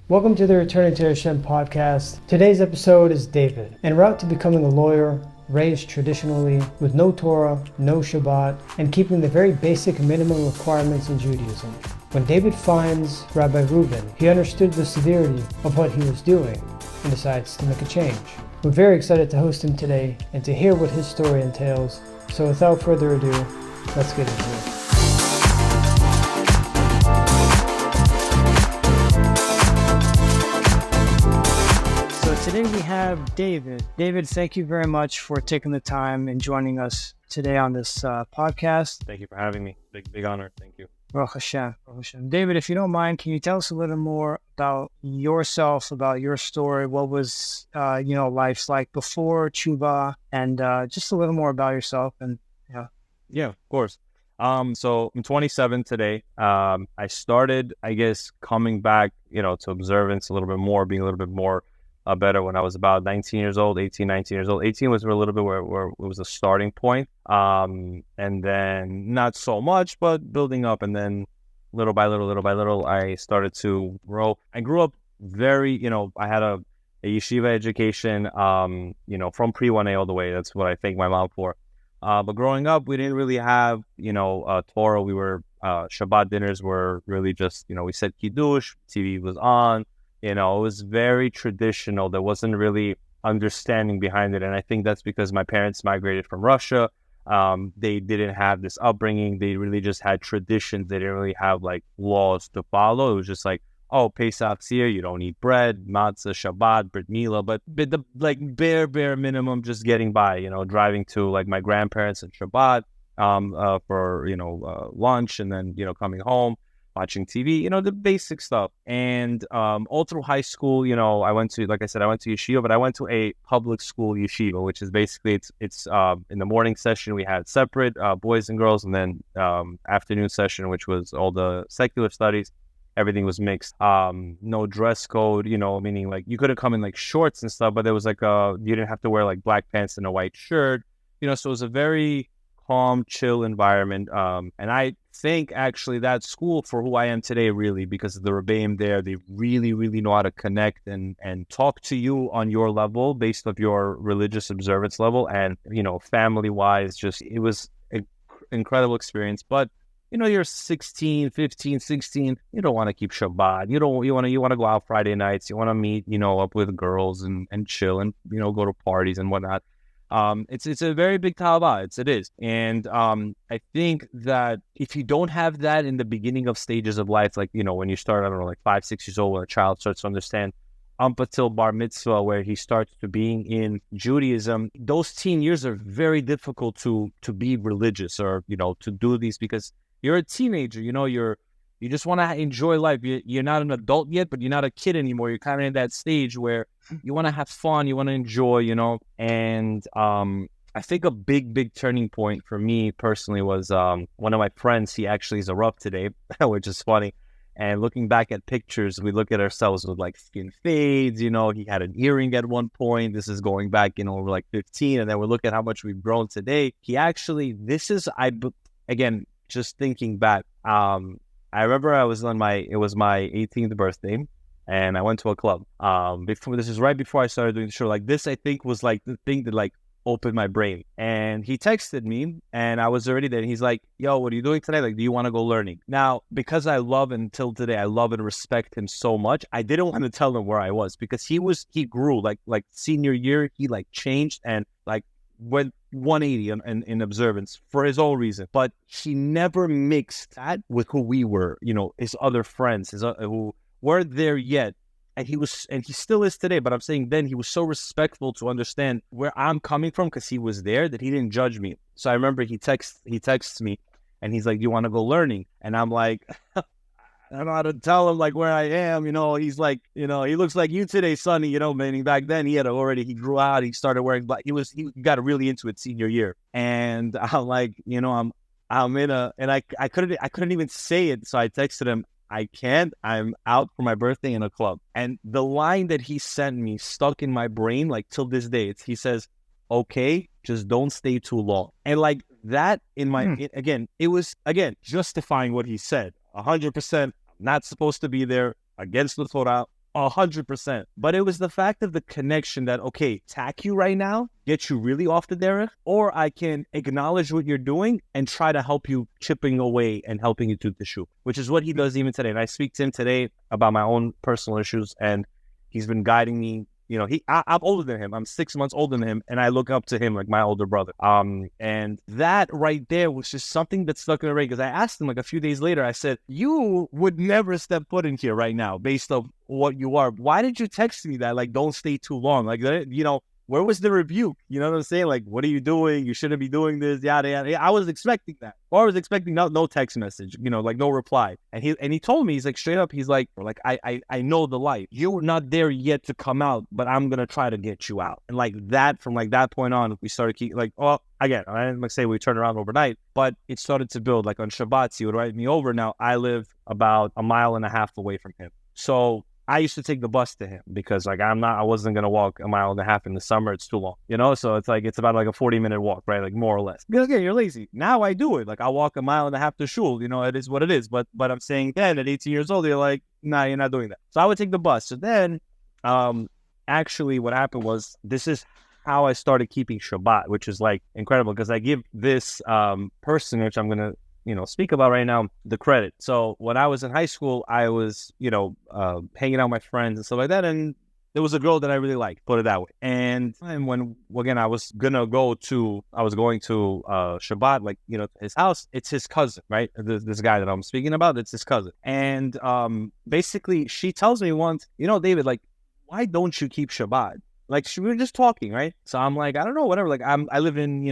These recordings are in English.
Welcome to the Returning to HaShem podcast. Today's episode is David, en route to becoming a lawyer, raised traditionally with no Torah, no Shabbat, and keeping the very basic minimum requirements in Judaism. When David finds Rabbi Reuven, he understood the severity of what he was doing and decides to make a change. We're very excited to host him today and to hear what his story entails. So without further ado, let's get into it. Today we have David. David, thank you very much for taking the time and joining us today on this podcast. Thank you for having me. Big honor. Thank you. Baruch HaShem. David, if you don't mind, can you tell us a little more about yourself, about your story? What was, life's like before Teshuvah, and just a little more about yourself? And yeah, of course. So I'm 27 today. I started, coming back, to observance a little bit more, being a little bit more better when I was about 19 years old. 18 years old. 18 was a little bit where it was a starting point. And then not so much, but building up. And then little by little, I started to grow. I grew up very, I had a Yeshiva education, from pre-1A all the way. That's what I thank my mom for. But growing up, we didn't really have, Torah. We were, Shabbat dinners were really just, we said Kiddush, TV was on. It was very traditional. There wasn't really understanding behind it. And I think that's because my parents migrated from Russia. They didn't have this upbringing. They really just had traditions. They didn't really have like laws to follow. It was just like, oh, Pesach's here, you don't eat bread, matzah, Shabbat, Brit Milah, but the like bare minimum, just getting by, driving to like my grandparents on Shabbat for, lunch, and then, coming home, watching TV, the basic stuff. And all through high school, I went to, like I said, I went to Yeshiva, but I went to a public school Yeshiva, which is basically, it's in the morning session, we had separate boys and girls, and then afternoon session, which was all the secular studies. Everything was mixed. No dress code, meaning like you could have come in like shorts and stuff, but there was like you didn't have to wear like black pants and a white shirt, so it was a very calm, chill environment. And I think actually that school for who I am today, really, because of the Rebbeim there, they really, really know how to connect and talk to you on your level based off your religious observance level. And, family wise, just, it was an incredible experience. But you're 16, 15, 16. You don't want to keep Shabbat. You want to go out Friday nights. You want to meet, up with girls and chill and, go to parties and whatnot. It's a very big tava. It is. And I think that if you don't have that in the beginning of stages of life, like, when you start, I don't know, like 5, 6 years old, when a child starts to understand up until bar mitzvah, where he starts to being in Judaism, those teen years are very difficult to be religious or, to do these, because you're a teenager, you just want to enjoy life. You're not an adult yet, but you're not a kid anymore. You're kind of in that stage where you want to have fun, you want to enjoy, And I think a big turning point for me personally was one of my friends. He actually is a Rav today, which is funny. And looking back at pictures, we look at ourselves with like skin fades. He had an earring at one point. This is going back, we're like 15. And then we look at how much we've grown today. He actually, again, just thinking back, I remember it was my 18th birthday, and I went to a club. This is right before I started doing the show. Like this, I think, was like the thing that like opened my brain. And he texted me, and I was already there. And he's like, "Yo, what are you doing today? Like, do you want to go learning?" Now, because I love and respect him so much, I didn't want to tell him where I was, because he grew like senior year. He like changed and like went 180 in observance for his own reason, but he never mixed that with who we were, his other friends, who weren't there yet. And he still is today, but I'm saying then he was so respectful to understand where I'm coming from, because he was there, that he didn't judge me. So I remember he texts me, and he's like, "Do you want to go learning?" And I'm like, I don't know how to tell him like where I am, he's like, he looks like you today, Sonny, meaning back then he grew out, he started wearing black, he got really into it senior year. And I'm like, I'm in and I couldn't even say it. So I texted him, I'm out for my birthday in a club. And the line that he sent me stuck in my brain, like till this day. He says, "Okay, just don't stay too long." And like that in my, it was justifying what he said. 100% not supposed to be there, against the Torah, 100%. But it was the fact of the connection that, okay, attack you right now, get you really off the derech, or I can acknowledge what you're doing and try to help you chipping away and helping you to Teshuvah, which is what he does even today. And I speak to him today about my own personal issues, and he's been guiding me. You know, I'm older than him. I'm 6 months older than him, and I look up to him like my older brother. And that right there was just something that stuck in the brain, because I asked him like a few days later, I said, you would never step foot in here right now based on what you are. Why did you text me that? Like, don't stay too long. Like, you know, where was the rebuke? You know what I'm saying? Like, what are you doing? You shouldn't be doing this, yada, yada. I was expecting that. Or I was expecting no text message, you know, like no reply. And he told me, he's like, straight up, he's like, I know the light. You're not there yet to come out, but I'm going to try to get you out. And like that, from like that point on, we started again, I didn't say we turned around overnight, but it started to build. Like on Shabbat, he would write me over. Now I live about 1.5 miles away from him. So I used to take the bus to him because like I wasn't going to walk 1.5 miles in the summer. It's too long, you know? So it's about like a 40-minute walk, right? Like more or less. Because again, you're lazy. Now I do it. Like I walk 1.5 miles to shul, you know, it is what it is. But I'm saying then at 18 years old, you're like, nah, you're not doing that. So I would take the bus. So then actually what happened was, this is how I started keeping Shabbat, which is like incredible, because I give this person, which I'm going to speak about right now, the credit. So when I was in high school, I was, hanging out with my friends and stuff like that. And there was a girl that I really liked, put it that way. And when, again, I was going to Shabbat, like, his house, it's his cousin, right? This guy that I'm speaking about, it's his cousin. And basically she tells me once, David, like, why don't you keep Shabbat? Like, we were just talking, right? So I'm like, I don't know, whatever. Like, I live in,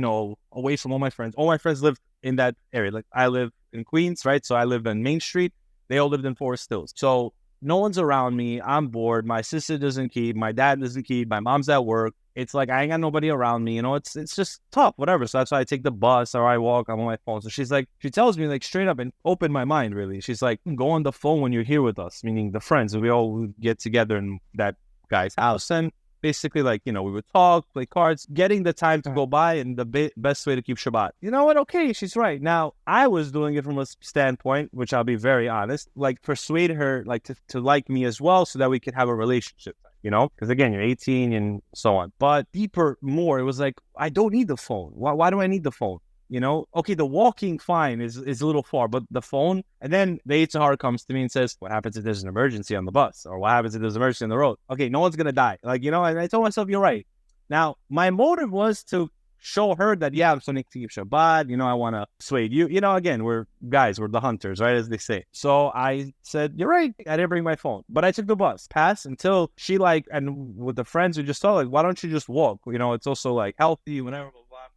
away from all my friends. All my friends live in that area. Like, I live in Queens, right? So I live in Main Street. They all lived in Forest Hills. So no one's around me. I'm bored. My sister doesn't keep. My dad doesn't keep. My mom's at work. It's like, I ain't got nobody around me. It's just tough, whatever. So that's why I take the bus or I walk. I'm on my phone. So she tells me like straight up and open my mind, really. She's like, go on the phone when you're here with us, meaning the friends. We all get together in that guy's house. And basically, like, we would talk, play cards, getting the time to go by, and the best way to keep Shabbat. You know what? Okay, she's right. Now, I was doing it from a standpoint, which I'll be very honest, like persuade her like to like me as well, so that we could have a relationship, because again, you're 18 and so on. But deeper, more, it was like, I don't need the phone. Why do I need the phone? Okay, the walking fine is a little far, but the phone, and then the Yitzhar comes to me and says, what happens if there's an emergency on the bus? Or what happens if there's an emergency on the road? Okay, no one's going to die. Like, and I told myself, you're right. Now, my motive was to show her that, yeah, I'm starting to keep Shabbat, I want to persuade you. Again, we're the hunters, right, as they say. So I said, you're right, I didn't bring my phone. But I took the bus, passed until she and with the friends we just saw, like, why don't you just walk? It's also like healthy, whatever.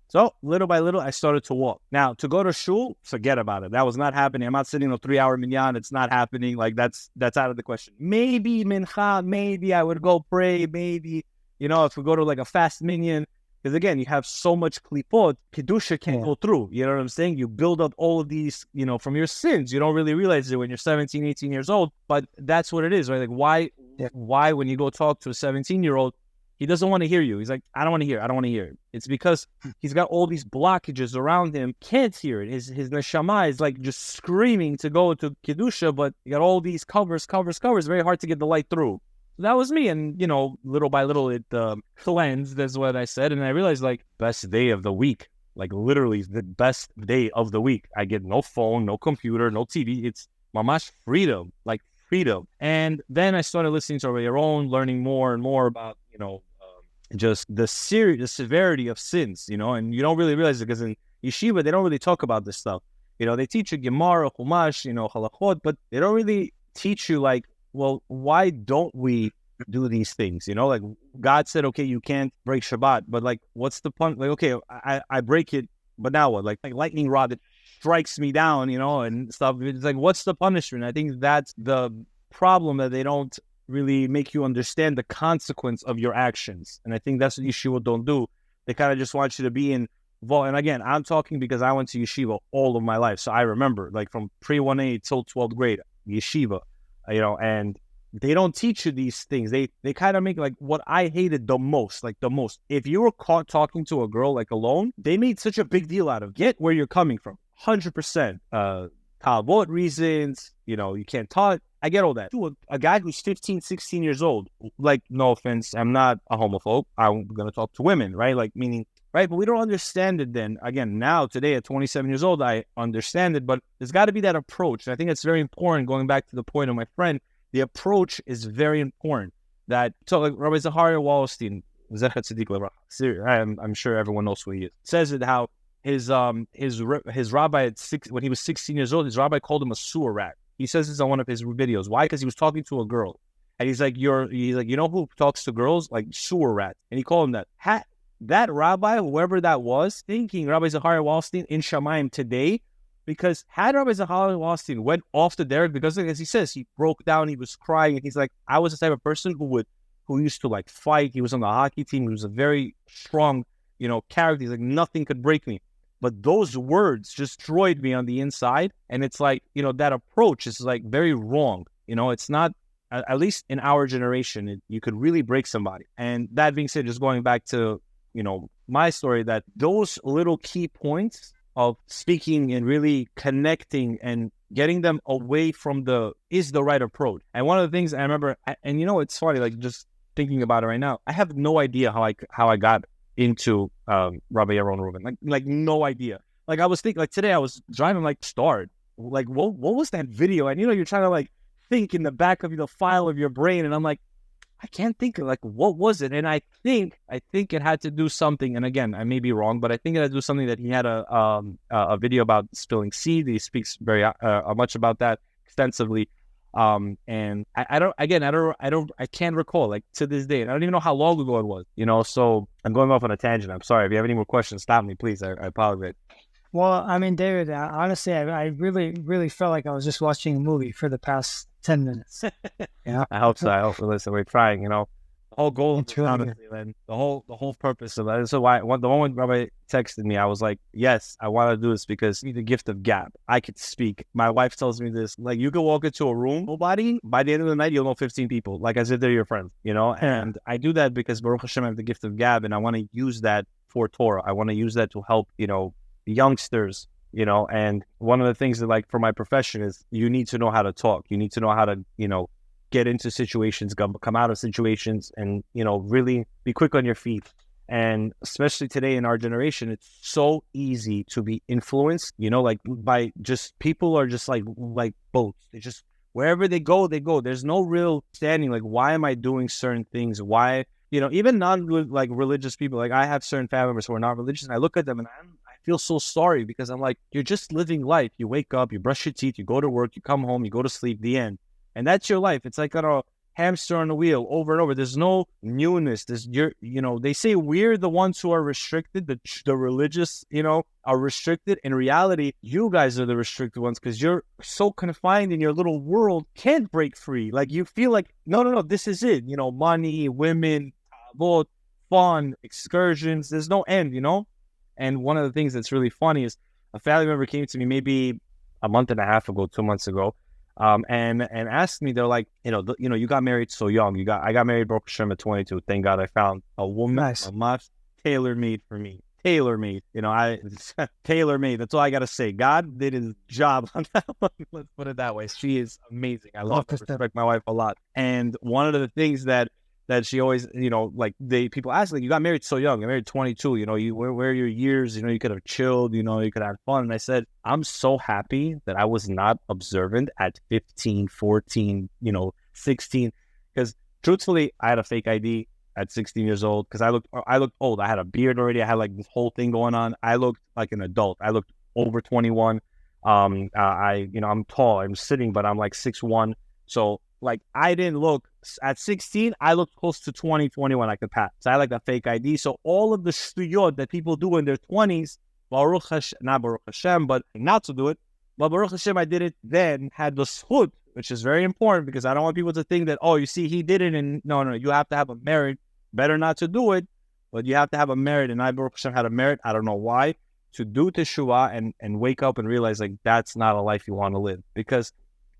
So little by little, I started to walk. Now, to go to shul, forget about it. That was not happening. I'm not sitting a 3-hour minyan. It's not happening. Like, that's out of the question. Maybe mincha, maybe I would go pray. Maybe, if we go to like a fast minyan, because again, you have so much klipot, kedusha can't go through. You know what I'm saying? You build up all of these, from your sins. You don't really realize it when you're 17, 18 years old, but that's what it is, right? Like, why when you go talk to a 17-year-old, he doesn't want to hear you. He's like, I don't want to hear. It's because he's got all these blockages around him, can't hear it. His neshama is like just screaming to go to Kedusha, but you got all these covers. Very hard to get the light through. So that was me. And, little by little, it cleansed, that's what I said. And I realized, like, best day of the week, like literally the best day of the week. I get no phone, no computer, no TV. It's mamash freedom, like freedom. And then I started listening to Rabbi Yaron, learning more and more about, just the severity of sins, and you don't really realize it because in Yeshiva, they don't really talk about this stuff. They teach you Gemara, Chumash, Halachot, but they don't really teach you like, well, why don't we do these things? Like God said, okay, you can't break Shabbat, but like, what's the point? Like, okay, I break it, but now what? Like lightning rod that strikes me down, and stuff. It's like, what's the punishment? I think that's the problem, that they don't really make you understand the consequence of your actions. And I think that's what Yeshiva don't do. They kind of just want you to be involved. And again, I'm talking because I went to Yeshiva all of my life. So I remember, like, from pre-1A till 12th grade, Yeshiva, and they don't teach you these things. They kind of make, like, what I hated the most. If you were caught talking to a girl, like, alone, they made such a big deal out of, get where you're coming from. 100%. kavod reasons, you can't talk. I get all that. To a guy who's 15, 16 years old, like, no offense, I'm not a homophobe. I'm going to talk to women, right? Like, meaning, right? But we don't understand it then. Again, now, today, at 27 years old, I understand it, but there's got to be that approach. And I think it's very important, going back to the point of my friend, the approach is very important. So like Rabbi Zachariah Wallerstein, I'm sure everyone knows who he is, says it how his rabbi when he was 16 years old, his rabbi called him a sewer rat. He says this on one of his videos. Why? Because he was talking to a girl, and he's like, you know who talks to girls? Like sewer rats. And he called him that. That rabbi, whoever that was, thinking Rabbi Zachariah Wallerstein in Shamayim today, because had Rabbi Zachariah Wallerstein went off the derek, because as he says, he broke down, he was crying, and he's like, I was the type of person who used to like fight. He was on the hockey team. He was a very strong, character. He's like, nothing could break me. But those words just destroyed me on the inside. And it's like, that approach is like very wrong. It's not, at least in our generation, you could really break somebody. And that being said, just going back to, my story, that those little key points of speaking and really connecting and getting them away from is the right approach. And one of the things I remember, and it's funny, like just thinking about it right now, I have no idea how I got into Rabbi Yaron Reuven. Like no idea. Like I was thinking, like today I was driving, like start, like what was that video? And you're trying to like think in the back of the file of your brain, and I'm like, I can't think of like what was it. And I think it had to do something. And again, I may be wrong, but I think it had to do something that he had a video about spilling seed. He speaks very much about that extensively. And I can't recall, like to this day. I don't even know how long ago it was, so I'm going off on a tangent. I'm sorry. If you have any more questions, stop me, please. I apologize. Well, I mean, David, honestly, I really, really felt like I was just watching a movie for the past 10 minutes. Yeah. I hope so. Listen, we're trying, the whole goal, honestly, man, the whole purpose of that. So the one when Rabbi texted me, I was like, yes, I want to do this because the gift of gab. I could speak. My wife tells me this, like, you can walk into a room, nobody, by the end of the night, you'll know 15 people, like as if they're your friends, and I do that because Baruch Hashem, I have the gift of gab, and I want to use that for Torah. I want to use that to help, youngsters, and one of the things that, like, for my profession is you need to know how to talk. You need to know how to, get into situations, come out of situations, and, really be quick on your feet. And especially today in our generation, it's so easy to be influenced, like by just people are just like boats. They just, wherever they go. There's no real standing. Like, why am I doing certain things? Why, even like religious people, like I have certain family members who are not religious, and I look at them and I feel so sorry, because I'm like, you're just living life. You wake up, you brush your teeth, you go to work, you come home, you go to sleep, the end. And that's your life. It's like a hamster on a wheel over and over. There's no newness. They say we're the ones who are restricted. The religious, are restricted. In reality, you guys are the restricted ones, because you're so confined in your little world, can't break free. Like, you feel like, no, this is it. Money, women, fun, excursions. There's no end, And one of the things that's really funny is a family member came to me maybe a month and a half ago, 2 months ago, and asked me, they're like, you got married so young. I got married, Baruch Hashem, at 22. Thank God I found a woman, nice, a much tailor-made for me. Tailor-made, tailor-made. That's all I got to say. God did his job on that one. Let's put it that way. She is amazing. I love her, respect my wife a lot. And one of the things that she always, people ask, like, you got married so young, you married 22, where are your years, you could have chilled, you could have fun. And I said, I'm so happy that I was not observant at 15, 14, 16, because truthfully, I had a fake ID at 16 years old, because I looked old. I had a beard already. I had like this whole thing going on. I looked like an adult. I looked over 21. I'm tall, I'm sitting, but I'm like 6'1". So, like, I didn't look, at 16, I looked close to 20, 21, I could pass. So I had like a fake ID. So all of the shtuyot that people do in their 20s, not Baruch Hashem, but not to do it, but Baruch Hashem, I did it then, had the schut, which is very important, because I don't want people to think that, oh, you see, he did it, and no, you have to have a merit. Better not to do it, but you have to have a merit, and I, Baruch Hashem, had a merit, I don't know why, to do Teshuvah and wake up and realize, like, that's not a life you want to live. Because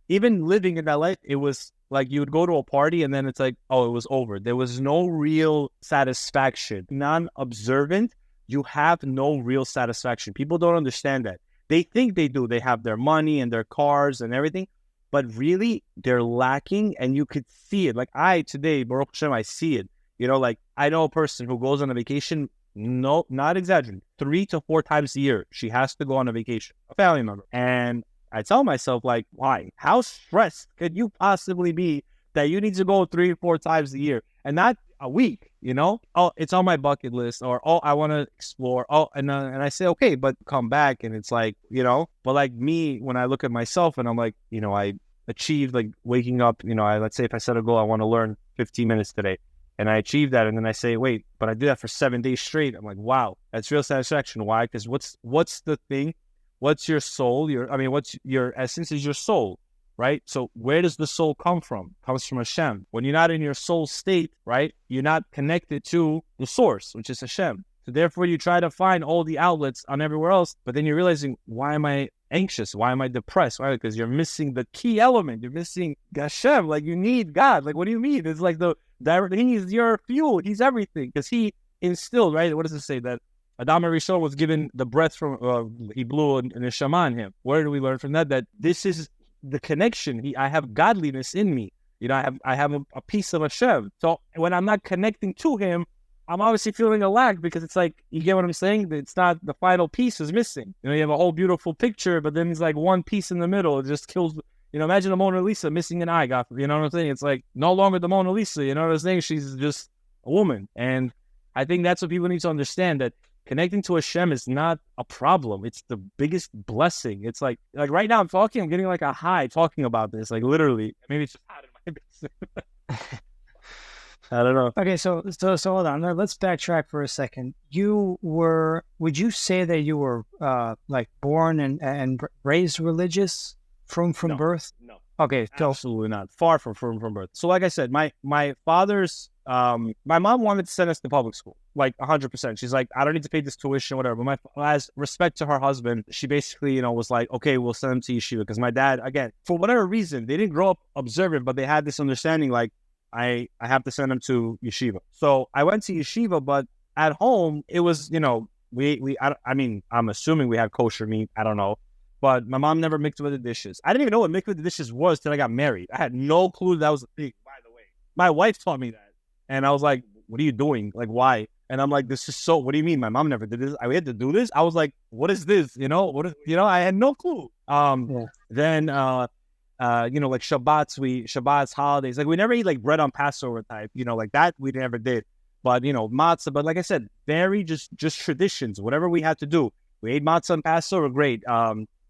even living in that life, it was like you would go to a party and then it's like, oh, it was over. There was no real satisfaction. Non-observant, you have no real satisfaction. People don't understand that. They think they do. They have their money and their cars and everything, but really they're lacking, and you could see it. Like today, Baruch Hashem, I see it. Like I know a person who goes on a vacation, no, not exaggerating, 3 to 4 times a year. She has to go on a vacation, a family member. And I tell myself, like, why? How stressed could you possibly be that you need to go 3 or 4 times a year and not a week? Oh, it's on my bucket list, or oh, I want to explore. Oh, and I say, okay, but come back, and it's like, but like me, when I look at myself and I'm like, I achieved like waking up. Let's say if I set a goal, I want to learn 15 minutes today, and I achieved that, and then I say, wait, but I did that for 7 days straight. I'm like, wow, that's real satisfaction. Why? Because what's the thing? What's your soul? What's your essence is your soul. Right? So where does the soul come from? It comes from HaShem. When you're not in your soul state, right, you're not connected to the source, which is HaShem. So therefore you try to find all the outlets on everywhere else, but then you're realizing, why am I anxious? Why am I depressed? Why? Because you're missing the key element. You're missing HaShem. Like, you need God. Like, what do you mean? It's like he's your fuel. He's everything. Because he instilled, right? What does it say? That Adam Rishon was given the breath from, he blew an neshama on him. Where do we learn from that? That this is the connection. I have godliness in me. I have a piece of HaShem. So when I'm not connecting to him, I'm obviously feeling a lack, because it's like, you get what I'm saying? It's not, the final piece is missing. You have a whole beautiful picture, but then it's like one piece in the middle. It just kills. Imagine the Mona Lisa missing an eye. You know what I'm saying? It's like no longer the Mona Lisa. You know what I'm saying? She's just a woman. And I think that's what people need to understand, that connecting to HaShem is not a problem. It's the biggest blessing. It's like right now I'm getting like a high talking about this, like literally. Maybe it's just hot in my business. I don't know. Okay, so hold on. Let's backtrack for a second. Would you say that you were like born and raised religious from No, birth? No. Okay, so absolutely not. Far from birth. So like I said, my father's my mom wanted to send us to public school, like 100%. She's like, I don't need to pay this tuition, whatever. But as respect to her husband, she basically, was like, okay, we'll send him to yeshiva. Because my dad, again, for whatever reason, they didn't grow up observant, but they had this understanding, like, I have to send him to yeshiva. So I went to yeshiva, but at home, it was, I'm assuming we had kosher meat. I don't know. But my mom never mixed with the dishes. I didn't even know what mixed with the dishes was till I got married. I had no clue that was a thing, by the way. My wife taught me that. And I was like, what are you doing? Like, why? And I'm like, this is so, what do you mean? My mom never did this. I had to do this. I was like, what is this? I had no clue. Then, like Shabbat's holidays, like we never eat like bread on Passover type, like that we never did. But, matzah, but like I said, very just traditions, whatever we had to do. We ate matzah on Passover, great.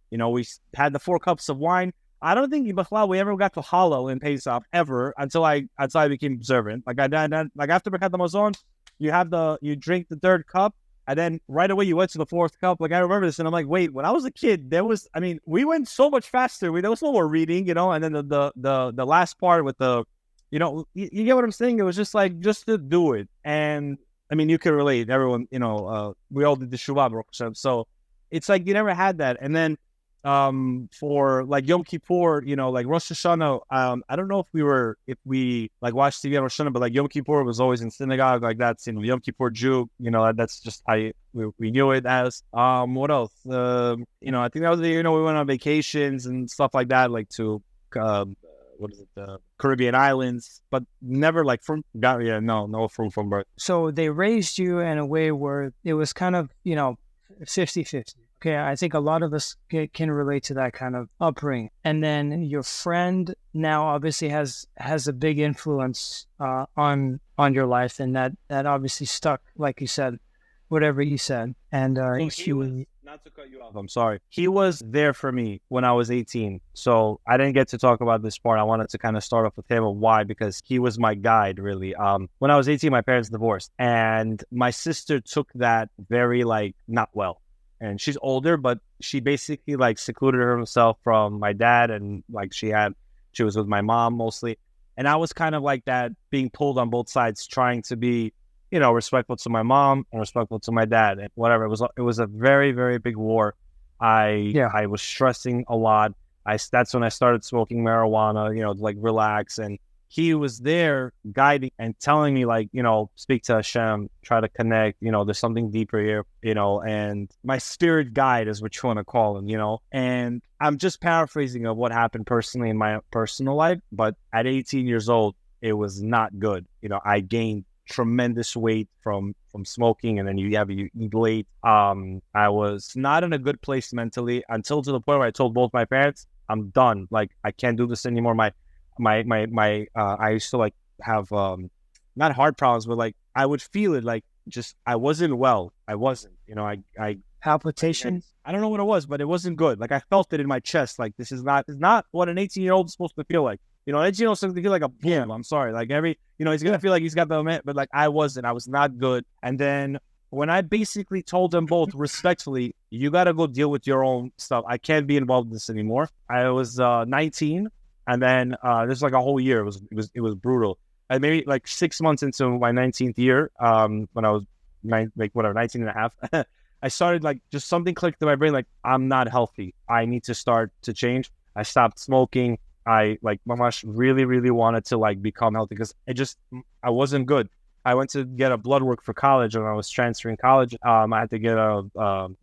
We had the 4 cups of wine. I don't think we ever got to halal in Pesach ever until I became observant. Like after Birkat Hamazon, you drink the 3rd cup, and then right away you went to the 4th cup. Like I remember this, and I'm like, wait, when I was a kid, we went so much faster. There was no more reading, and then the last part with the, you get what I'm saying? It was just to do it, and you can relate. Everyone, we all did the Teshuvah, so it's like you never had that, and then. For like Yom Kippur, like Rosh Hashanah, I don't know if we like watched TV on Rosh Hashanah, but like Yom Kippur was always in synagogue, like that's, Yom Kippur Jew, that's just how we knew it as. What else? I think that was we went on vacations and stuff like that, like to, the Caribbean islands, but never like from birth. So they raised you in a way where it was kind of, 50-50. Okay, I think a lot of us can relate to that kind of upbringing. And then your friend now obviously has a big influence on your life, and that obviously stuck, like you said, whatever you said. And he was, not to cut you off, I'm sorry. He was there for me when I was 18. So I didn't get to talk about this part. I wanted to kind of start off with him. Why? Because he was my guide, really. When I was 18, my parents divorced, and my sister took that very not well. And she's older, but she basically secluded herself from my dad, and she was with my mom mostly. And I was kind of like that, being pulled on both sides, trying to be, respectful to my mom and respectful to my dad, and whatever. It was a very, very big war. I was stressing a lot. That's when I started smoking marijuana, relax. And he was there guiding and telling me, like, speak to HaShem, try to connect, there's something deeper here, and my spirit guide is what you want to call him, and I'm just paraphrasing of what happened personally in my personal life. But at 18 years old, it was not good. I gained tremendous weight from smoking, and then you eat late. I was not in a good place mentally until to the point where I told both my parents, I'm done. Like, I can't do this anymore. I used to like have not heart problems, but like I would feel it, like just I wasn't well. I wasn't, I palpitations. I don't know what it was, but it wasn't good. Like I felt it in my chest. Like this is not what an 18-year-old is supposed to feel like. An 18-year-old is supposed to feel like a boom. I'm sorry. Like he's gonna feel like he's got the moment, but like I wasn't. I was not good. And then when I basically told them both respectfully, you got to go deal with your own stuff. I can't be involved in this anymore. I was 19. And then this was like a whole year. It was brutal. And maybe like 6 months into my 19th year, when I was 19 and a half, I started like just something clicked in my brain. Like, I'm not healthy. I need to start to change. I stopped smoking. I like mamash really, really wanted to like become healthy because I wasn't good. I went to get a blood work for college when I was transferring college. I had to get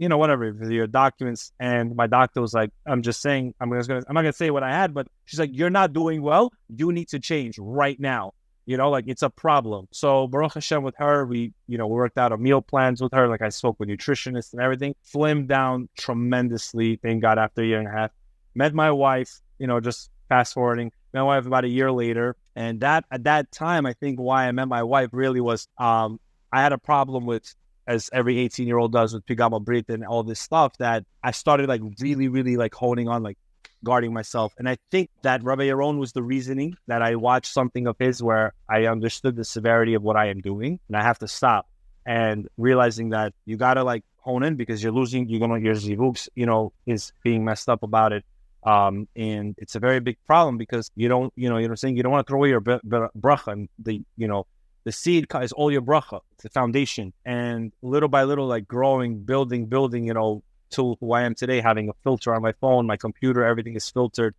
your documents. And my doctor was like, I'm just saying, I'm not going to say what I had, but she's like, you're not doing well. You need to change right now. Like it's a problem. So Baruch Hashem with her, we worked out a meal plans with her. Like I spoke with nutritionists and everything. Slimmed down tremendously. Thank God after a year and a half. Met my wife, just fast forwarding. Met my wife about a year later. And that at that time, I think why I met my wife really was I had a problem with, as every 18-year-old does, with Pigama Brit and all this stuff, that I started like really, really like holding on, like guarding myself. And I think that Rabbi Yaron was the reasoning that I watched something of his where I understood the severity of what I am doing and I have to stop, and realizing that you got to like hone in because your zivuks, is being messed up about it. And it's a very big problem because you don't want to throw away your bracha, and the seed is all your bracha. It's the foundation, and little by little, like growing, building, to who I am today, having a filter on my phone, my computer, everything is filtered.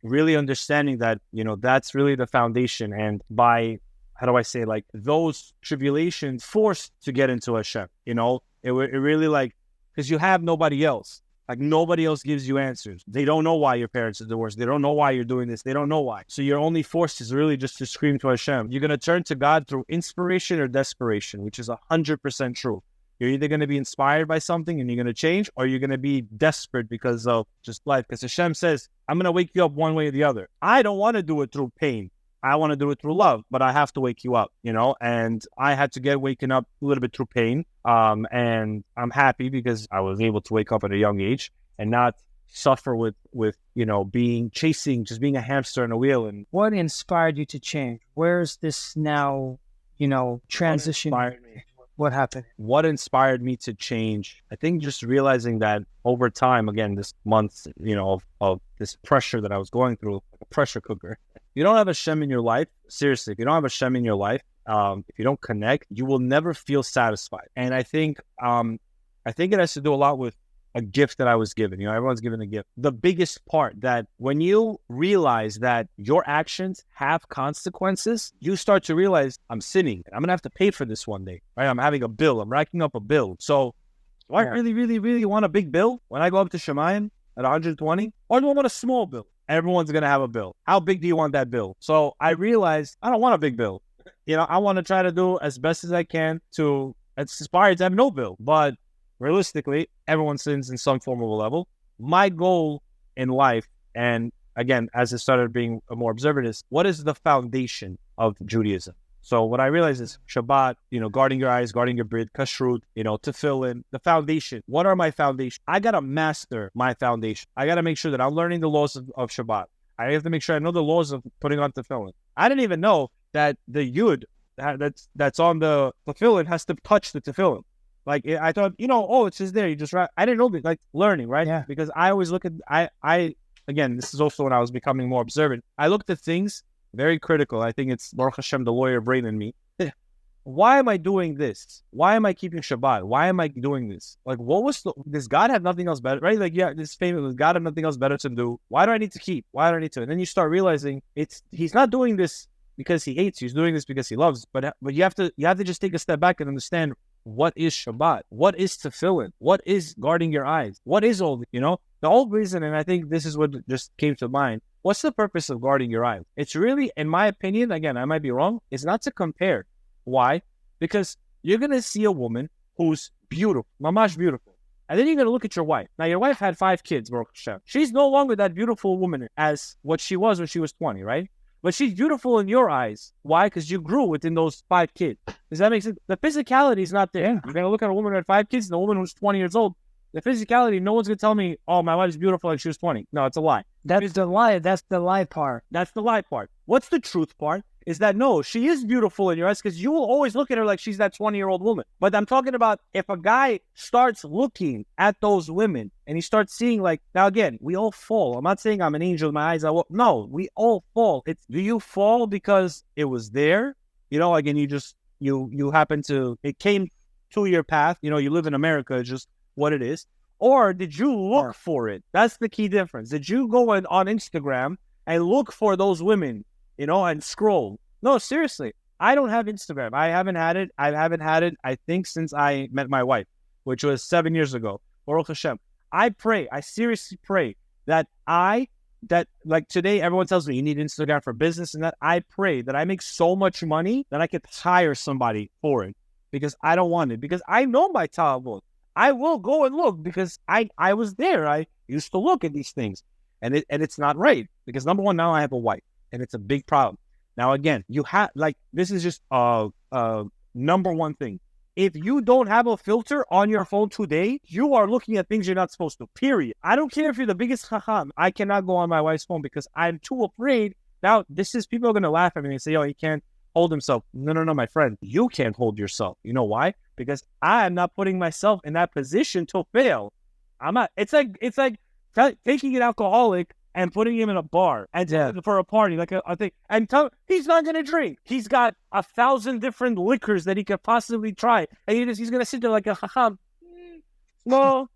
Really understanding that, that's really the foundation. And by, how do I say, like those tribulations forced to get into HaShem, it really like, because you have nobody else. Like nobody else gives you answers. They don't know why your parents are divorced. They don't know why you're doing this. They don't know why. So your only force is really just to scream to HaShem. You're going to turn to God through inspiration or desperation, which is 100% true. You're either going to be inspired by something and you're going to change, or you're going to be desperate because of just life. Because HaShem says, I'm going to wake you up one way or the other. I don't want to do it through pain. I want to do it through love, but I have to wake you up, and I had to get waken up a little bit through pain. And I'm happy because I was able to wake up at a young age and not suffer with just being a hamster in a wheel. And what inspired you to change? Where's this now, transition? What happened? What inspired me to change? I think just realizing that over time, again, this month, of this pressure that I was going through, like a pressure cooker. You don't have HaShem in your life. Seriously, if you don't have HaShem in your life, if you don't connect, you will never feel satisfied. And I think it has to do a lot with a gift that I was given. Everyone's given a gift. The biggest part that when you realize that your actions have consequences, you start to realize I'm sinning. I'm going to have to pay for this one day, right? I'm having a bill. I'm racking up a bill. So do I really, really, really want a big bill when I go up to Shemayim at 120? Or do I want a small bill? Everyone's going to have a bill. How big do you want that bill? So I realized I don't want a big bill. I want to try to do as best as I can to aspire to have no bill. But realistically, everyone sins in some form of a level. My goal in life, and again, as I started being more observant, is what is the foundation of Judaism? So what I realized is Shabbat, guarding your eyes, guarding your brit, kashrut, tefillin, the foundation. What are my foundation? I got to master my foundation. I got to make sure that I'm learning the laws of Shabbat. I have to make sure I know the laws of putting on tefillin. I didn't even know that the yud that's on the tefillin has to touch the tefillin. Like, I thought, it's just there. You just write. I didn't know, like, learning, right? Yeah. Because I always look at, again, this is also when I was becoming more observant. I looked at things very critical. I think it's Baruch Hashem, the lawyer brain in me. why am I doing this? Why am I keeping Shabbat? Why am I doing this? Like, what was does God have nothing else better, right? Like, yeah, this famous, does God have nothing else better to do? Why do I need to keep? Why do I need to? And then you start realizing he's not doing this because he hates you. He's doing this because he loves. But you have to just take a step back and understand, what is Shabbat? What is tefillin? What is guarding your eyes? What is all, the whole reason, and I think this is what just came to mind. What's the purpose of guarding your eyes? It's really, in my opinion, again, I might be wrong, it's not to compare. Why? Because you're going to see a woman who's beautiful, mamash beautiful. And then you're going to look at your wife. Now, your wife had 5 kids, Baruch Hashem. She's no longer that beautiful woman as what she was when she was 20, right? But she's beautiful in your eyes. Why? Because you grew within those 5 kids. Does that make sense? The physicality is not there. Yeah. You're going to look at a woman who had 5 kids and a woman who's 20 years old. The physicality, no one's going to tell me, oh, my wife's beautiful like she was 20. No, it's a lie. That's the lie. That's the lie part. That's the lie part. What's the truth part? Is that, no, she is beautiful in your eyes, because you will always look at her like she's that 20-year-old woman. But I'm talking about if a guy starts looking at those women and he starts seeing, like, now again, we all fall. I'm not saying I'm an angel in my eyes. No, we all fall. Do you fall because it was there? Again, you happen to, it came to your path. You live in America, it's just what it is. Or did you look for it? That's the key difference. Did you go on Instagram and look for those women? And scroll. No, seriously. I don't have Instagram. I haven't had it. I think, since I met my wife, which was 7 years ago. Baruch HaShem. I seriously pray that like today, everyone tells me you need Instagram for business and that. I pray that I make so much money that I could hire somebody for it, because I don't want it. Because I know my talmud. I will go and look, because I was there. I used to look at these things, and it's not right, because number one, now I have a wife. And it's a big problem. Now, again, this is just number one thing. If you don't have a filter on your phone today, you are looking at things you're not supposed to, period. I don't care if you're the biggest chacham. I cannot go on my wife's phone because I'm too afraid. Now, people are going to laugh at me and say, he can't hold himself. No, my friend. You can't hold yourself. You know why? Because I am not putting myself in that position to fail. I'm not. It's like taking an alcoholic and putting him in a bar and for a party, like a thing, and he's not going to drink. He's got 1,000 different liquors that he could possibly try, and he's going to sit there like a chacham. No.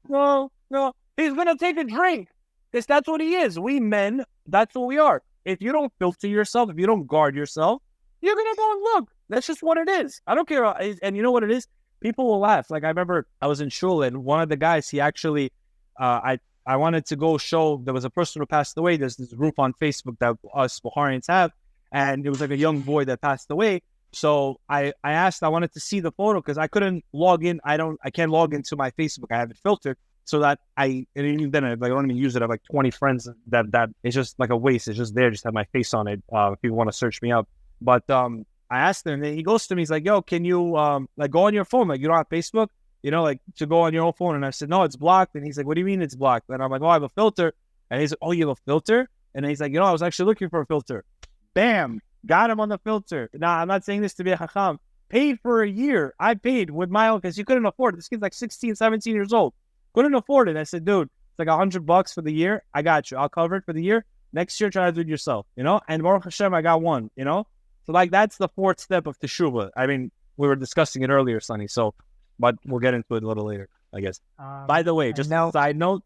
He's going to take a drink, because that's what he is. We men, that's what we are. If you don't filter yourself, if you don't guard yourself, you're going to go and look. That's just what it is. I don't care. And you know what it is? People will laugh. Like, I remember I was in shul, and one of the guys, he actually, I wanted to go show, there was a person who passed away. There's this group on Facebook that us Baharians have, and it was like a young boy that passed away. So I wanted to see the photo, because I couldn't log in. I can't log into my Facebook. I have it filtered, so that and even then I don't even use it. I have like 20 friends that it's just like a waste. It's just there, just have my face on it. If people want to search me up. But I asked him, and he goes to me, he's like, yo, can you go on your phone? Like, you don't have Facebook? To go on your own phone. And I said, no, it's blocked. And he's like, what do you mean it's blocked? And I'm like, I have a filter. And he's like, oh, you have a filter? And he's like, I was actually looking for a filter. Bam, got him on the filter. Now, I'm not saying this to be a chacham. Paid for a year. I paid with my own, because you couldn't afford it. This kid's like 16, 17 years old. Couldn't afford it. I said, dude, it's like $100 for the year. I got you. I'll cover it for the year. Next year, try to do it yourself, And Baruch Hashem, I got one, So that's the 4th step of Teshuvah. I mean, we were discussing it earlier, Sonny. But we'll get into it a little later, I guess. By the way, just a side note,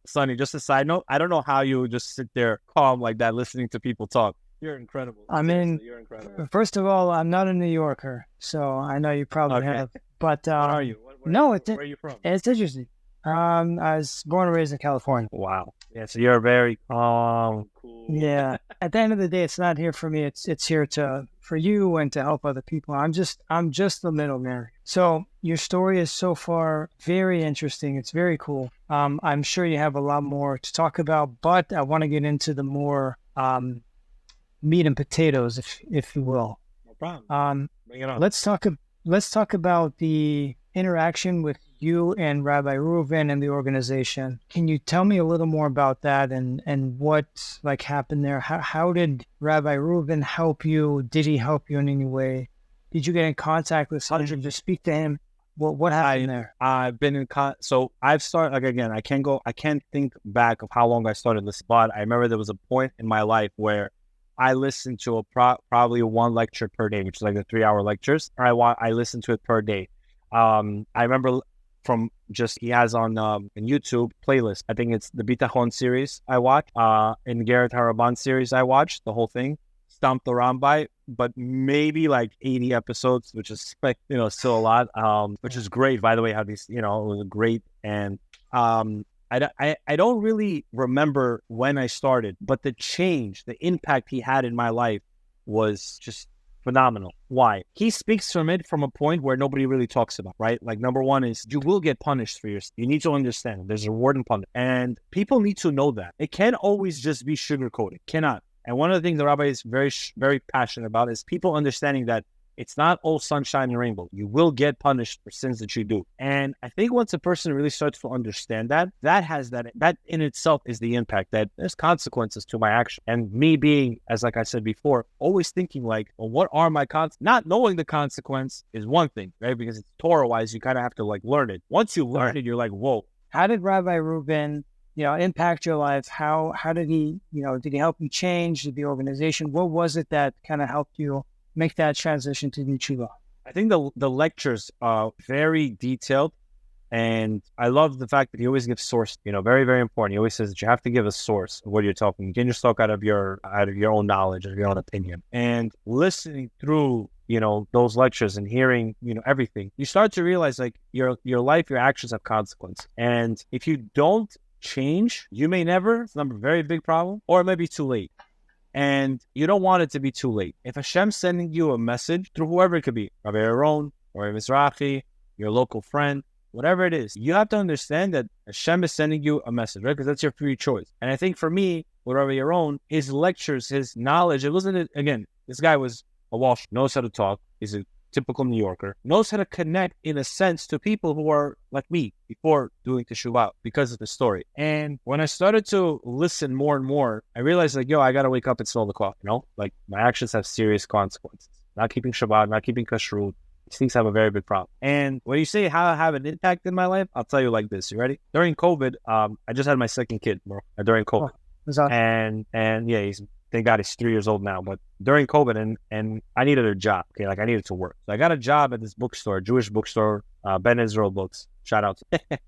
Sonny, just a side note. I don't know how you just sit there calm like that, listening to people talk. You're incredible. I mean, you're incredible. First of all, I'm not a New Yorker, so I know you probably have. But what are you? Where are you from? It's interesting. I was born and raised in California. Wow. Yeah, so you're very calm, cool. Yeah. At the end of the day, it's not here for me. It's here for you and to help other people. I'm just the middleman. So your story is so far very interesting. It's very cool. I'm sure you have a lot more to talk about, but I want to get into the more meat and potatoes, if you will. No problem. Bring it on. Let's talk about the interaction with you and Rabbi Reuven and the organization. Can you tell me a little more about that and what happened there? How did Rabbi Reuven help you? Did he help you in any way? Did you get in contact with someone to speak to him? What happened there? I've been in so I've started, again, I can't think back of how long I started this, but I remember there was a point in my life where I listen to probably one lecture per day, which is like the 3-hour lectures. I listen to it per day. I remember from just he has on YouTube playlist. I think it's the Bitachon series I watched, and Garrett Haraban series I watched the whole thing, stomped around by, but maybe like 80 episodes, which is still a lot. Which is great, by the way. How these it was great, and I don't really remember when I started, but the change, the impact he had in my life was just phenomenal. Why? He speaks from a point where nobody really talks about, right? Like, number one is you will get punished for your sin. You need to understand there's a reward and punishment. And people need to know that. It can't always just be sugarcoated. Cannot. And one of the things the rabbi is very, very passionate about is people understanding that it's not all sunshine and rainbow. You will get punished for sins that you do. And I think once a person really starts to understand that in itself is the impact, that there's consequences to my action. And me being, as like I said before, always thinking like, well, what are my consequences? Not knowing the consequence is one thing, right? Because it's Torah-wise, you kind of have to like learn it. Once you learn it, you're like, whoa. How did Rabbi Reuven, impact your life? How did he, did he help you change the organization? What was it that kind of helped you make that transition to Yeshiva? I think the lectures are very detailed, and I love the fact that he always gives source. Very, very important. He always says that you have to give a source of what you're talking. You can't just talk out of your own knowledge, or your own opinion. And listening through those lectures and hearing everything, you start to realize like your life, your actions have consequences, and if you don't change, you may never. It's a very big problem, or it may be too late. And you don't want it to be too late. If Hashem's sending you a message through whoever it could be, Rabbi Yaron, or Mizrahi, your local friend, whatever it is, you have to understand that Hashem is sending you a message, right? Because that's your free choice. And I think for me, with Rabbi Yaron, his lectures, his knowledge, this guy was a Walsh, knows how to talk. He's a typical New Yorker, knows how to connect in a sense to people who are like me before doing Teshuvah because of the story. And when I started to listen more and more, I realized like, I got to wake up and smell the coffee, like my actions have serious consequences. Not keeping Shabbat, not keeping kashrut, these things have a very big problem. And when you say how I have an impact in my life, I'll tell you like this. You ready? During COVID, I just had my second kid, bro, during COVID. And yeah, thank God he's 3 years old now, but during COVID and I needed a job. Okay. Like I needed to work. So I got a job at this bookstore, Jewish bookstore, Ben Israel Books. Shout out.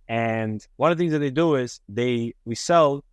And one of the things that they do is we sell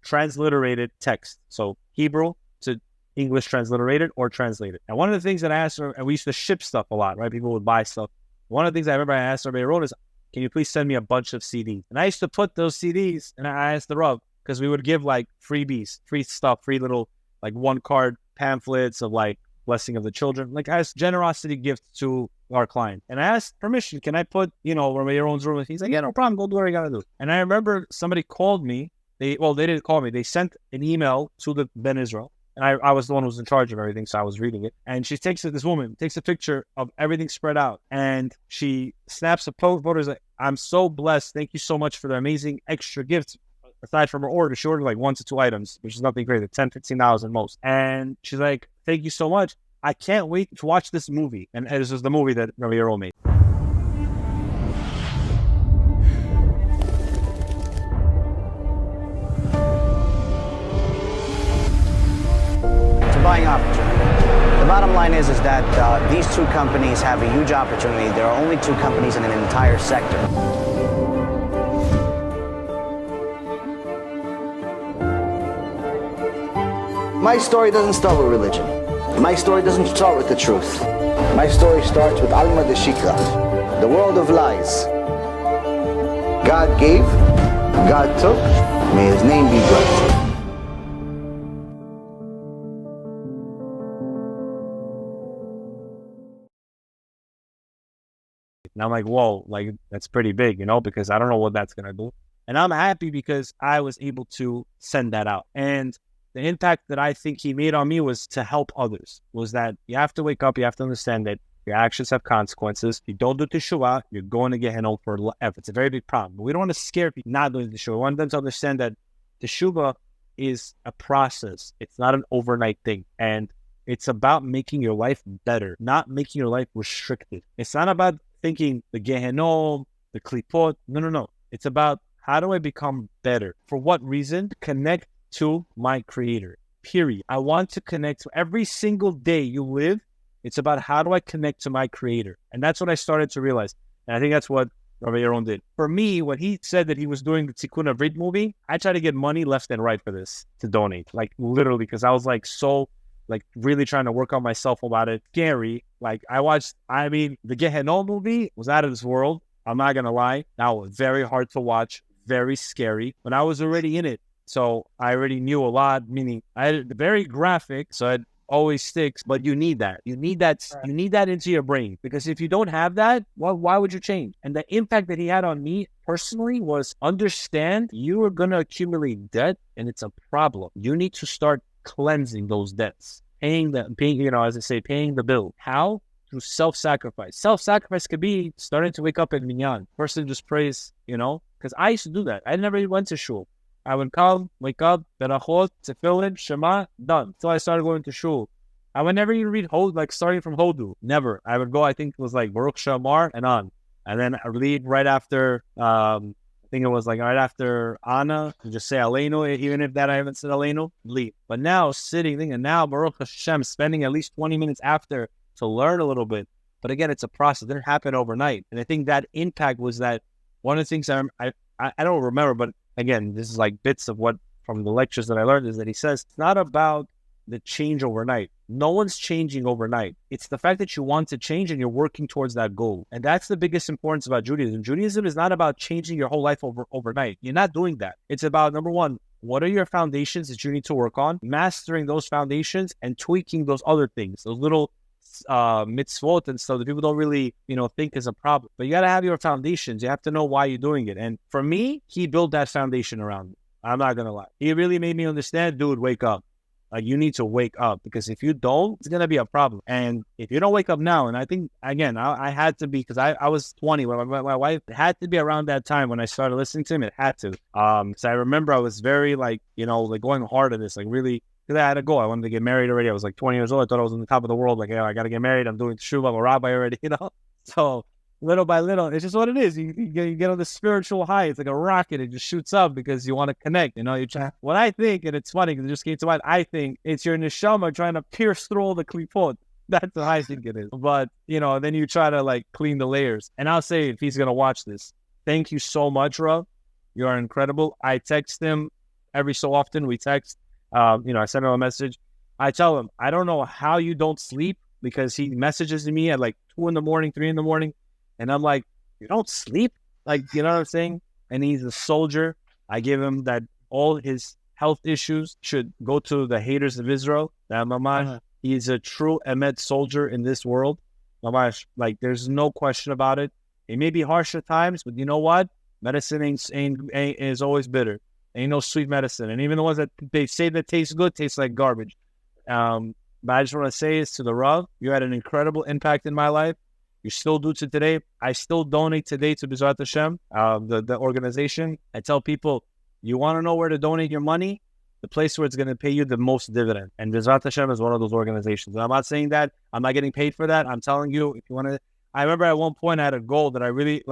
transliterated text. So Hebrew to English transliterated or translated. And one of the things that I asked her, and we used to ship stuff a lot, right? People would buy stuff. One of the things I remember I asked Rabbi Ruin is, can you please send me a bunch of CDs? And I used to put those CDs, and I asked the Rav, because we would give like freebies, free stuff, free little like 1-card pamphlets of like blessing of the children, like as generosity gifts to our client. And I asked permission, can I put, Rabbi Yaron's room? He's like, yeah, no problem. Go do what you got to do. And I remember somebody called me. They didn't call me. They sent an email to the Ben Israel. And I was the one who was in charge of everything, so I was reading it. And this woman takes a picture of everything spread out. And she snaps a photo. Like, I'm so blessed. Thank you so much for the amazing extra gifts. Aside from her order, she ordered like 1 to 2 items, which is nothing crazy, $10-15 at most. And she's like, thank you so much. I can't wait to watch this movie. And this is the movie that Rabbi Yaron made. It's a buying opportunity. The bottom line is that these two companies have a huge opportunity. There are only 2 companies in an entire sector. My story doesn't start with religion. My story doesn't start with the truth. My story starts with Alma de Shikra, the world of lies. God gave, God took, may his name be blessed. And I'm like, whoa, like that's pretty big, because I don't know what that's going to do. And I'm happy because I was able to send that out. And the impact that I think he made on me was to help others, was that you have to wake up, you have to understand that your actions have consequences. If you don't do Teshuvah, you're going to get held for life. It's a very big problem. But we don't want to scare people not doing Teshuvah. We want them to understand that Teshuvah is a process. It's not an overnight thing. And it's about making your life better, not making your life restricted. It's not about thinking the Gehenom, the Klipot. No. It's about how do I become better? For what reason? Connect to my creator. period. I want to connect to every single day you live. It's about how do I connect to my creator? And that's what I started to realize. And I think that's what Rabbi Yaron did. For me, when he said that he was doing the Tikkun Avrit movie, I tried to get money left and right for this to donate. Like literally, because I was like so like really trying to work on myself about it. Scary. Like the Gehenom movie was out of this world. I'm not going to lie. That was very hard to watch, very scary. But I was already in it. So I already knew a lot, meaning I had very graphic. So it always sticks, but you need that. You need that. You need that into your brain, because if you don't have that, why would you change? And the impact that he had on me personally was understand you are going to accumulate debt and it's a problem. You need to start cleansing those debts, paying, as I say, paying the bill. How? Through self-sacrifice. Self-sacrifice could be starting to wake up at minyan. Person just prays, because I used to do that. I never even went to shul. I would come, wake up, berachot, tefillin, shema, done. Until I started going to shul. I would never even read starting from Hodu. Never. I would go, I think it was like Baruch Shamar and on. And then I read right after, I think it was like right after Anna, and just say Aleinu, even if that I haven't said Aleinu, leave. But now sitting, and now Baruch HaShem, spending at least 20 minutes after to learn a little bit. But again, it's a process. It didn't happen overnight. And I think that impact was that one of the things I don't remember, but again, this is like bits of what from the lectures that I learned is that he says it's not about the change overnight. No one's changing overnight. It's the fact that you want to change and you're working towards that goal. And that's the biggest importance about Judaism. Judaism is not about changing your whole life overnight. You're not doing that. It's about, number one, what are your foundations that you need to work on? Mastering those foundations and tweaking those other things, those little mitzvot and stuff that people don't really, think is a problem. But you got to have your foundations. You have to know why you're doing it. And for me, he built that foundation around me. I'm not going to lie. He really made me understand, dude, wake up. Like, you need to wake up, because if you don't, it's going to be a problem. And if you don't wake up now, and I think, again, I had to be, because I was 20 when my wife had to be around that time when I started listening to him. It had to. Because I remember I was very going hard at this, really. Because I had to go. I wanted to get married already. I was like 20 years old. I thought I was on the top of the world. Like, I got to get married. I'm doing Teshuvah. I'm a rabbi already, So little by little, it's just what it is. You get on the spiritual high. It's like a rocket. It just shoots up because you want to connect. What I think, and it's funny because it just came to mind, I think it's your neshama trying to pierce through all the klipot. That's what I think it is. But, then you try to clean the layers. And I'll say, if he's going to watch this, thank you so much, Rav. You are incredible. I text him every so often. We text. I send him a message. I tell him, I don't know how you don't sleep, because he messages me at 2 in the morning, 3 in the morning. And I'm like, you don't sleep? You know what I'm saying? And he's a soldier. I give him that all his health issues should go to the haters of Israel. That Mamash, he's a true Emet soldier in this world. Mamash, there's no question about it. It may be harsh at times, but you know what? Medicine is always bitter. Ain't no sweet medicine. And even the ones that they say that taste good, taste like garbage. But I just want to say is to the Rav, you had an incredible impact in my life. You still do to today. I still donate today to B'ezrat HaShem, the organization. I tell people, you want to know where to donate your money? The place where it's going to pay you the most dividend. And B'ezrat HaShem is one of those organizations. And I'm not saying that. I'm not getting paid for that. I'm telling you, if you want to. I remember at one point I had a goal that I really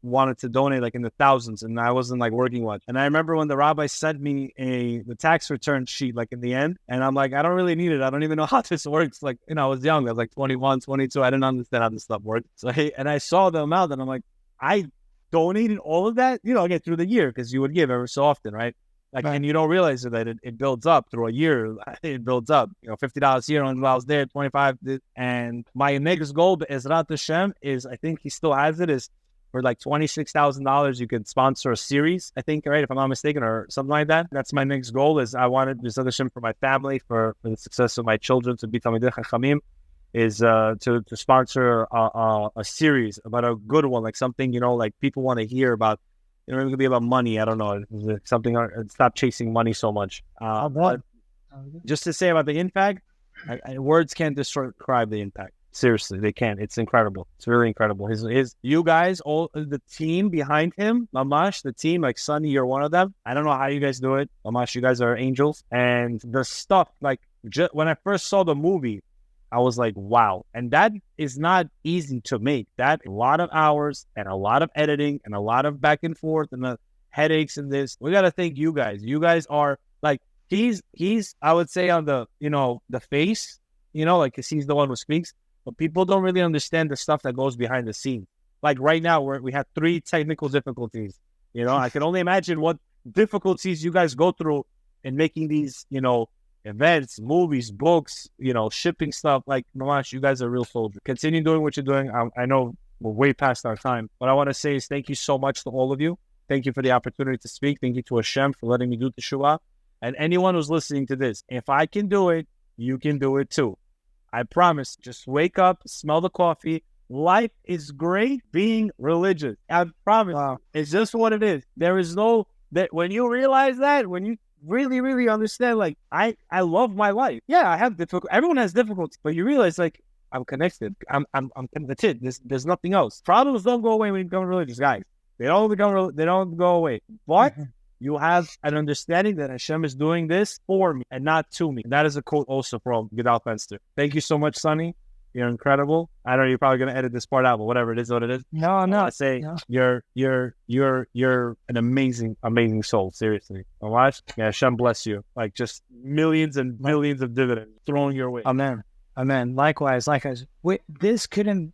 wanted to donate in the thousands, and I wasn't working much. And I remember when the rabbi sent me the tax return sheet in the end, and I'm like, I don't really need it. I don't even know how this works. I was young. I was 21, 22. I didn't understand how this stuff worked. So and I saw the amount, and I'm like, I donated all of that, again, through the year, because you would give every so often, right? And you don't realize that it builds up through a year. It builds up, $50 here, $100 there, 25. And my next goal, B'ezrat HaShem, is, I think he still has it, is for $26,000, you could sponsor a series, I think, right? If I'm not mistaken, or something like that. That's my next goal. Is I wanted B'ezrat HaShem for my family, for the success of my children, to be Talmidei Chachamim, is to sponsor a series about a good one, something people want to hear about. It could be about money. I don't know, something. Stop chasing money so much. But just to say about the impact, words can't describe the impact. Seriously, they can't. It's incredible. It's really incredible. You guys, all the team behind him, Mamash, the team, Sonny, you're one of them. I don't know how you guys do it. Mamash, you guys are angels. And the stuff, when I first saw the movie, I was like, wow. And that is not easy to make. That a lot of hours and a lot of editing and a lot of back and forth and the headaches and this. We got to thank you guys. You guys are he's I would say on the, the face, like, 'cause he's the one who speaks, but people don't really understand the stuff that goes behind the scenes. Like right now, we have 3 technical difficulties. I can only imagine what difficulties you guys go through in making these, events, movies, books, shipping stuff. Like, Mamash, you guys are real soldiers. Continue doing what you're doing. I know we're way past our time. What I want to say is thank you so much to all of you. Thank you for the opportunity to speak. Thank you to HaShem for letting me do Teshuvah. And anyone who's listening to this, if I can do it, you can do it too. I promise. Just wake up, smell the coffee. Life is great being religious. I promise. Wow. It's just what it is. There is no, that when you realize that, when you really, really understand, like, I love my life. Yeah, I have difficulty. Everyone has difficulty, but you realize, like, I'm connected. That's it. There's nothing else. Problems don't go away when you become religious, guys. They don't go away. But you have an understanding that HaShem is doing this for me and not to me. That is a quote also from Gedal Fenster. Thank you so much, Sonny. You're incredible. I know you're probably gonna edit this part out, but whatever it is, what it is. No, I'm not. I say no. You're an amazing soul. Seriously. Watch. Yeah, Hashem bless you. Like, just millions and millions of dividends thrown your way. Amen. Likewise. This couldn't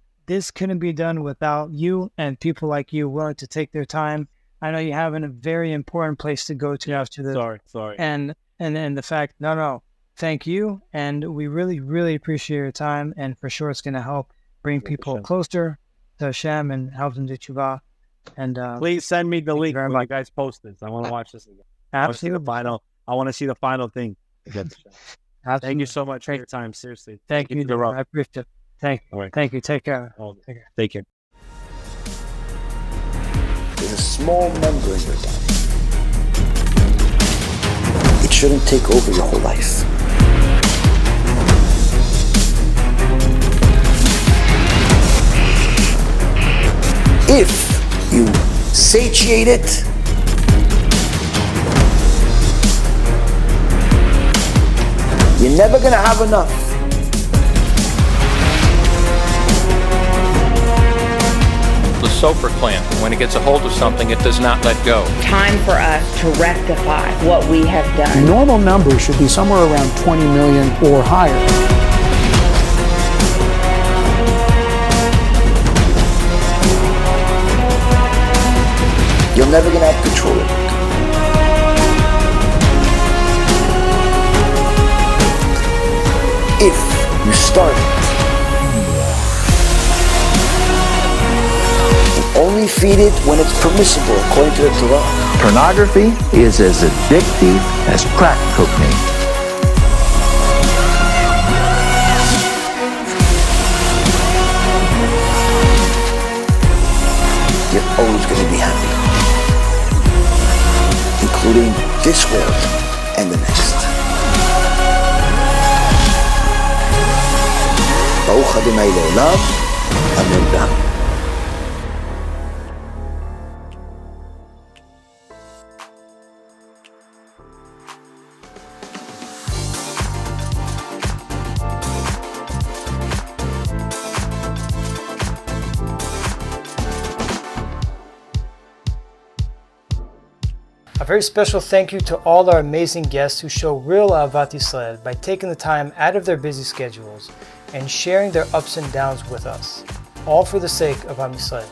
be done without you and people like you willing to take their time. I know you have a very important place to go to after this. Sorry. And the fact, no. Thank you, and we really, really appreciate your time, and for sure it's going to help bring people closer to HaShem and help them do Teshuvah. And please send me the link when you guys post this. I want to watch this again. Absolutely. I want to see the final thing. Thank you so much for your time. Seriously. Thank you. I appreciate it. Thank you. Right. Thank you. Take care. Take care. There's a small member in your body. It shouldn't take over your whole life. If you satiate it, you're never gonna have enough. The Sofer clan, when it gets a hold of something, it does not let go. Time for us to rectify what we have done. Normal numbers should be somewhere around 20 million or higher. You're never gonna have control of it. If you start it, only feed it when it's permissible, according to the Torah. Pornography is as addictive as crack cocaine. You're always going to be happy, including this world and the next. Baruch Adonai Le'olam, Amen V'Amen. A very special thank you to all our amazing guests who show real Ahavat Yisrael by taking the time out of their busy schedules and sharing their ups and downs with us, all for the sake of Am Yisrael.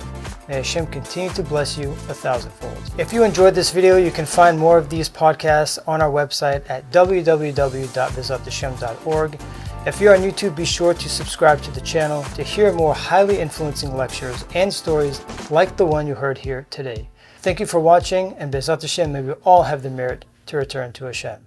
May Hashem continue to bless you 1,000-fold. If you enjoyed this video, you can find more of these podcasts on our website at www.bizathashem.org. If you're on YouTube, be sure to subscribe to the channel to hear more highly influencing lectures and stories like the one you heard here today. Thank you for watching, and Bezat Hashem, may we all have the merit to return to Hashem.